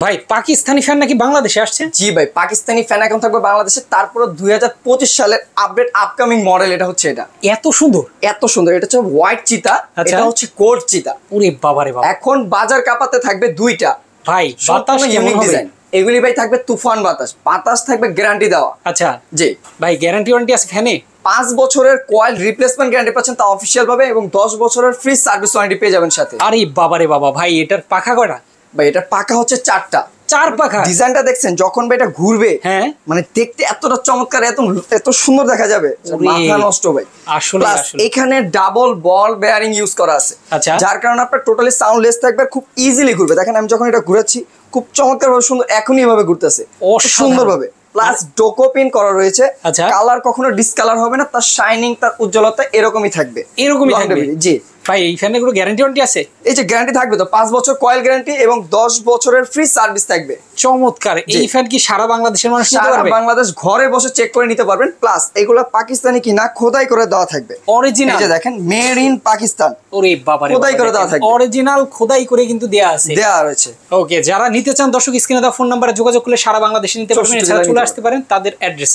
ভাই পাকিস্তানি ফ্যান নাকি বাংলাদেশে আসছে? জি ভাই, পাকিস্তানি ফ্যান এখন থাকবে বাংলাদেশে। তারপর 2025 সালের আপডেট আপকামিং মডেল এটা হচ্ছে। এটা এত সুন্দর, এত সুন্দর। এটা হচ্ছে হোয়াইট চিতা, এটা হচ্ছে কোড চিতা। ওরে বাবারে বাবা, এখন বাজার কাপাতে থাকবে দুইটা ভাই। বাতাস কেমন হবে? ডিজাইন এগুলি ভাই থাকবে তুফান বাতাস, বাতাস থাকবে গ্যারান্টি দেওয়া। আচ্ছা জি ভাই, গ্যারান্টি ওয়ারেন্টি আছে ফ্যানে? 5 বছরের কয়েল রিপ্লেসমেন্ট গ্যারান্টি পাচ্ছেন তা অফিসিয়াল ভাবে, এবং 10 বছরের ফ্রি সার্ভিস ওয়ারেন্টি পেয়ে যাবেন সাথে। আরে বাবারে বাবা ভাই, এটার পাখা কয়টা? ভাই এটার পাকা হচ্ছে 4টা। 4 পাখা। ডিজাইনটা দেখছেন যখন ভাই এটা ঘুরবে, হ্যাঁ মানে দেখতে এতটা চমৎকার, এত সুন্দর দেখা যাবে, মাথা নষ্ট ভাই। আসলে প্লাস এখানে ডাবল বল বেয়ারিং ইউজ করা আছে। আচ্ছা, যার কারণে আপনার টোটালি সাউন্ডলেস থাকবে, খুব ইজিলি ঘুরবে। দেখেন আমি যখন এটা ঘুরাচ্ছি খুব চমৎকার ভাবে সুন্দর এখনই এভাবে ঘুরতেছে সুন্দর ভাবে। প্লাস ডোকোপিন করা রয়েছে। আচ্ছা, কালার কখনো ডিসকালার হবে না, তার শাইনিং তার উজ্জ্বলতা এরকমই থাকবে। জি ভাই এই ফ্যানের কোনো গ্যারান্টি ওয়ারেন্টি আছে? এই যে গ্যারান্টি থাকবে তো 5 বছর কয়েল গ্যারান্টি এবং 10 বছরের ফ্রি সার্ভিস থাকবে। চমৎকার। এই ফ্যান কি সারা বাংলাদেশের মানুষ নিতে পারবে? সারা বাংলাদেশ ঘরে বসে চেক করে নিতে পারবেন। প্লাস এগুলো পাকিস্তানি কিনা খোদাই করে দেওয়া থাকবে, অরিজিনাল। এই যে দেখেন মেড ইন পাকিস্তান। ওরে বাবারে, খোদাই করে দেওয়া থাকবে, অরিজিনাল খোদাই করে কিন্তু দেয়া আছে, দেয়া রয়েছে। ওকে, যারা নিতে চান দর্শক স্ক্রিনে দেওয়া ফোন নাম্বারে যোগাযোগ করলে সারা বাংলাদেশে নিতে পারবেন। এছাড়া চলে আসতে পারেন তাদের অ্যাড্রেসে।